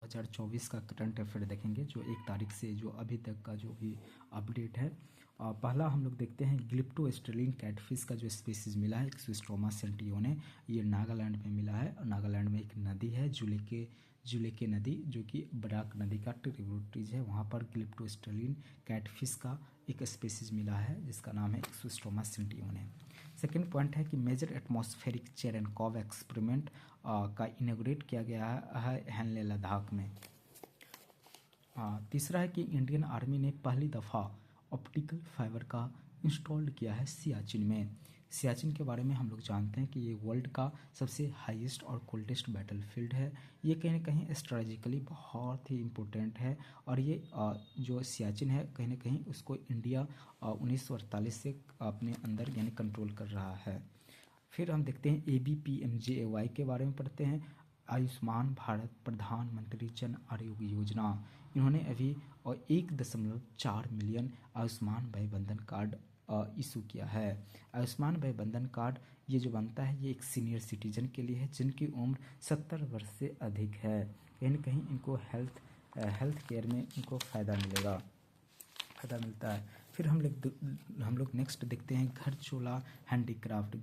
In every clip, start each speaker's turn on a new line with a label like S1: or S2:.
S1: 2024 का current affair देखेंगे, जो 1 तारीख से जो अभी तक का जो भी अपडेट है। पहला हम लोग देखते हैं ग्लिप्टोस्ट्रेलिन कैटफिश का जो स्पीसीज मिला है एक्सिस्टोमा सेंटियोने, ये नागालैंड में मिला है। और नागालैंड में एक नदी है जुलेके नदी, जो कि बराक नदी का ट्रिब्यूटरीज है, वहाँ पर ग्लिप्टोस्ट्रेलिन कैटफिश का एक स्पीसीज मिला है जिसका नाम है एक्सिस्टोमा सेंटियोने। सेकेंड पॉइंट है कि मेजर एटमॉस्फेरिक चेरेनकॉव एक्सपेरिमेंट का इनोग्रेट किया गया है हेनले लद्दाख में। तीसरा है कि इंडियन आर्मी ने पहली दफ़ा ऑप्टिकल फाइबर का इंस्टॉल्ड किया है सियाचिन में। सियाचिन के बारे में हम लोग जानते हैं कि ये वर्ल्ड का सबसे हाईएस्ट और कोल्डेस्ट बैटलफील्ड है। ये कहीं ना कहीं स्ट्रेटेजिकली बहुत ही इम्पोर्टेंट है, और ये जो सियाचिन है कहीं ना कहीं उसको इंडिया 1948 से अपने अंदर यानी कंट्रोल कर रहा है। फिर हम देखते हैं ABPMJAY के बारे में पढ़ते हैं। आयुष्मान भारत प्रधानमंत्री जन आरोग्य योजना, इन्होंने अभी 1.4 मिलियन आयुष्मान वय बंधन कार्ड इशू किया है। आयुष्मान वय बंधन कार्ड ये जो बनता है ये एक सीनियर सिटीजन के लिए है जिनकी उम्र 70 वर्ष से अधिक है। कहीं ना कहीं इनको हेल्थ केयर में इनको फ़ायदा मिलता है। फिर हम लोग नेक्स्ट देखते हैं घरचोला हैंडीक्राफ्ट।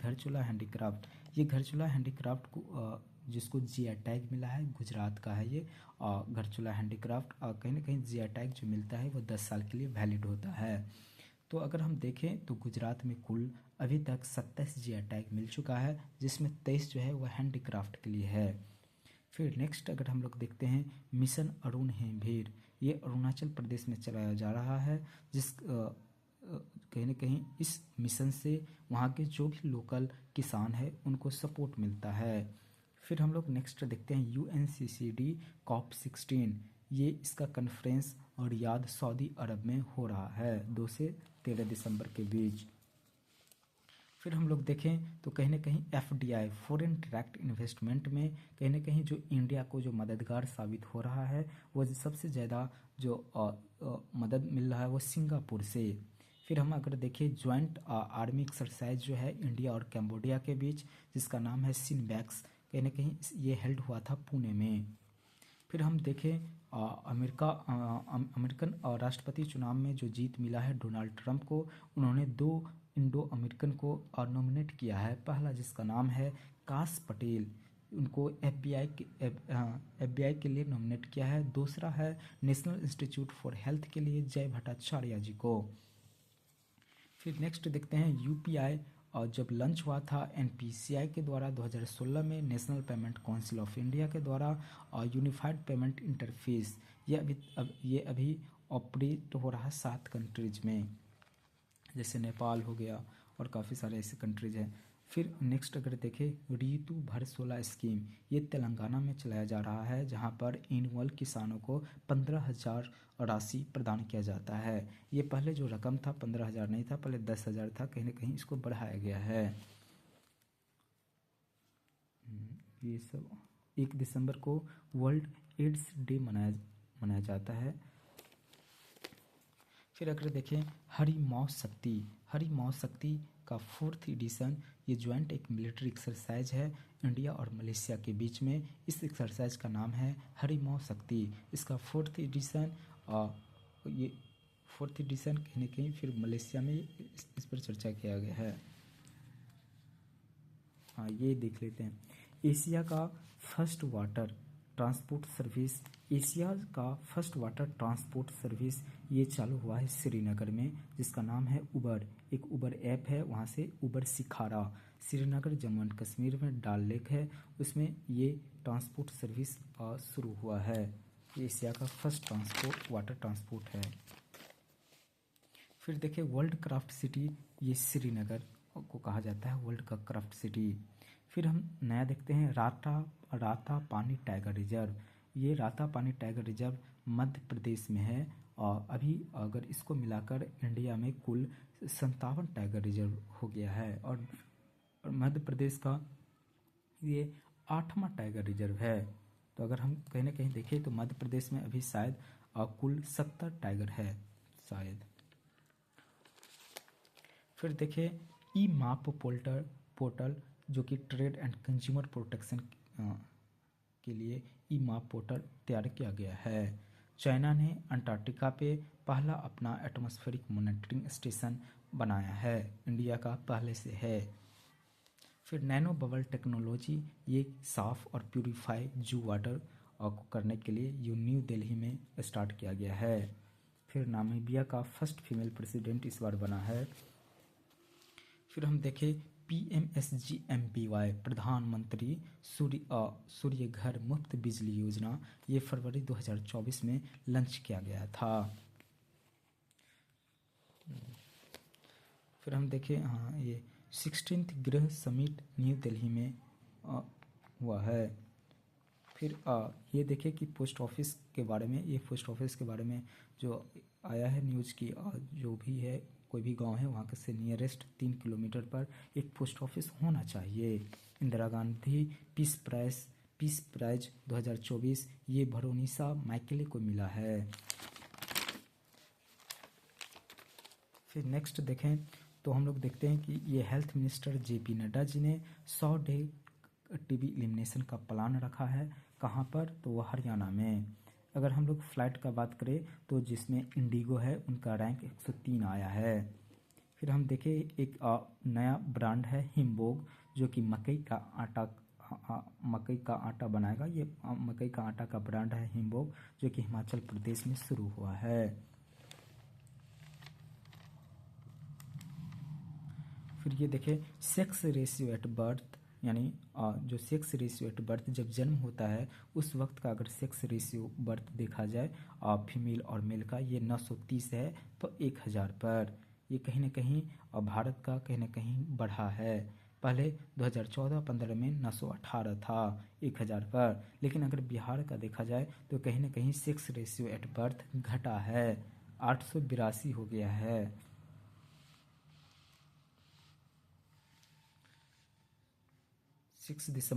S1: ये घरचोला हैंडीक्राफ्ट को जिसको जीआई टैग मिला है, गुजरात का है ये घरचोला हैंडीक्राफ्ट। कहीं ना कहीं जीआई टैग जो मिलता है वो 10 साल के लिए वैलिड होता है। तो अगर हम देखें तो गुजरात में कुल अभी तक 27 जीआई टैग मिल चुका है, जिसमें 23 जो है वह हैंडीक्राफ्ट के लिए है। फिर नेक्स्ट अगर हम लोग देखते हैं मिशन अरुण हेमभीर, ये अरुणाचल प्रदेश में चलाया जा रहा है, कहीं ना कहीं इस मिशन से वहाँ के जो भी लोकल किसान है उनको सपोर्ट मिलता है। फिर हम लोग नेक्स्ट देखते हैं UNCCD COP16, ये इसका कॉन्फ्रेंस रियाद सऊदी अरब में हो रहा है 2 से 13 दिसंबर के बीच। फिर हम लोग देखें तो कहीं ना कहीं FDI फॉरेन डायरेक्ट इन्वेस्टमेंट में कहीं ना कहीं जो इंडिया को जो मददगार साबित हो रहा है, वो सबसे ज़्यादा जो मदद मिल रहा है वो सिंगापुर से। फिर हम अगर देखें ज्वाइंट आर्मी एक्सरसाइज जो है इंडिया और कैम्बोडिया के बीच, जिसका नाम है सिनबैक्स, कहीं ना कहीं ये हेल्ड हुआ था पुणे में। फिर हम देखें अमेरिकन राष्ट्रपति चुनाव में जो जीत मिला है डोनाल्ड ट्रंप को, उन्होंने 2 इंडो अमेरिकन को नॉमिनेट किया है। पहला जिसका नाम है काश पटेल, उनको FBI के लिए नॉमिनेट किया है। दूसरा है नेशनल इंस्टीट्यूट फॉर हेल्थ के लिए जय भट्टाचार्य जी को। फिर नेक्स्ट देखते हैं UPI, और जब लॉन्च हुआ था NPCI के द्वारा 2016 में, national payment council of India के द्वारा, और यूनिफाइड पेमेंट इंटरफेस, ये अभी ऑपरेट हो रहा है 7 कंट्रीज में, जैसे नेपाल हो गया और काफ़ी सारे ऐसे कंट्रीज हैं। फिर नेक्स्ट अगर देखें ऋतु भर 16 स्कीम, ये तेलंगाना में चलाया जा रहा है, जहां पर एनुअल किसानों को 15,000 राशि प्रदान किया जाता है। ये पहले जो रकम था 15,000 नहीं था, पहले 10,000 था, कहीं ना कहीं इसको बढ़ाया गया है। ये सब 1 दिसंबर को वर्ल्ड एड्स डे मनाया जाता है। फिर अगर देखें हरिमाऊ शक्ति का 4th एडिशन, ये ज्वाइंट एक मिलिट्री एक्सरसाइज है इंडिया और मलेशिया के बीच में। इस एक्सरसाइज का नाम है हरिमाऊ शक्ति। इसका 4th एडिशन, ये 4th एडिशन कहीं ना कहीं फिर मलेशिया में इस पर चर्चा किया गया है। ये देख लेते हैं एशिया का फर्स्ट वाटर ट्रांसपोर्ट सर्विस ये चालू हुआ है श्रीनगर में, जिसका नाम है उबर। एक उबर ऐप है, वहाँ से उबर सिखारा, श्रीनगर जम्मू एंड कश्मीर में डाल लेक है, उसमें ये ट्रांसपोर्ट सर्विस शुरू हुआ है। ये एशिया का फर्स्ट वाटर ट्रांसपोर्ट है। फिर देखिए वर्ल्ड क्राफ्ट सिटी, ये श्रीनगर को कहा जाता है वर्ल्ड का क्राफ्ट सिटी। फिर हम नया देखते हैं राता पानी टाइगर रिजर्व। ये राता पानी टाइगर रिजर्व मध्य प्रदेश में है, और अभी अगर इसको मिलाकर इंडिया में कुल 57 टाइगर रिजर्व हो गया है, और मध्य प्रदेश का ये 8वां टाइगर रिजर्व है। तो अगर हम कहीं ना कहीं देखें तो मध्य प्रदेश में अभी शायद कुल 70 टाइगर है शायद। फिर देखें ई माप पोर्टल जो कि ट्रेड एंड कंज्यूमर प्रोटेक्शन के लिए ईमा पोर्टल तैयार किया गया है। चाइना ने अंटार्कटिका पे पहला अपना एटमॉस्फेरिक मॉनिटरिंग स्टेशन बनाया है, इंडिया का पहले से है। फिर नैनो बबल टेक्नोलॉजी, ये साफ़ और प्यूरिफाई जू वाटर को करने के लिए ये न्यू दिल्ली में स्टार्ट किया गया है। फिर नामीबिया का फर्स्ट फीमेल प्रेसिडेंट इस बार बना है। फिर हम देखें PMSGMBY, प्रधानमंत्री सूर्य घर मुफ्त बिजली योजना, ये फरवरी 2024 में लॉन्च किया गया था। फिर हम देखें ये 16th गृह समिट न्यू दिल्ली में हुआ है। फिर ये देखें कि पोस्ट ऑफिस के बारे में, ये पोस्ट ऑफिस के बारे में जो आया है न्यूज़ की, जो भी है कोई भी गांव है वहाँ से नियरेस्ट 3 किलोमीटर पर एक पोस्ट ऑफिस होना चाहिए। इंदिरा गांधी पीस प्राइज 2024 ये भरोनिसा माइकेले को मिला है। फिर नेक्स्ट देखें तो हम लोग देखते हैं कि ये health minister JP Nadda ji ने 100 डे TB एलिमिनेशन का प्लान रखा है। कहाँ पर? तो वह हरियाणा में। अगर हम लोग फ्लाइट का बात करें तो जिसमें इंडिगो है उनका रैंक 103 आया है। फिर हम देखें एक नया ब्रांड है हिम्बोग, जो कि मकई का आटा बनाएगा। ये मकई का आटा का ब्रांड है हिम्बोग, जो कि हिमाचल प्रदेश में शुरू हुआ है। फिर ये देखें सेक्स रेशियो एट बर्थ, यानी जो सेक्स रेशियो एट बर्थ जब जन्म होता है उस वक्त का अगर सेक्स रेशियो बर्थ देखा जाए फीमेल और मेल का, ये 930 है तो 1000 पर। ये कहीं ना कहीं भारत का कहीं ना कहीं बढ़ा है। पहले 2014-15 में 918 था 1000 पर, लेकिन अगर बिहार का देखा जाए तो कहीं ना कहीं सेक्स रेशियो एट बर्थ घटा है, 882 हो गया है। 6 दिसंबर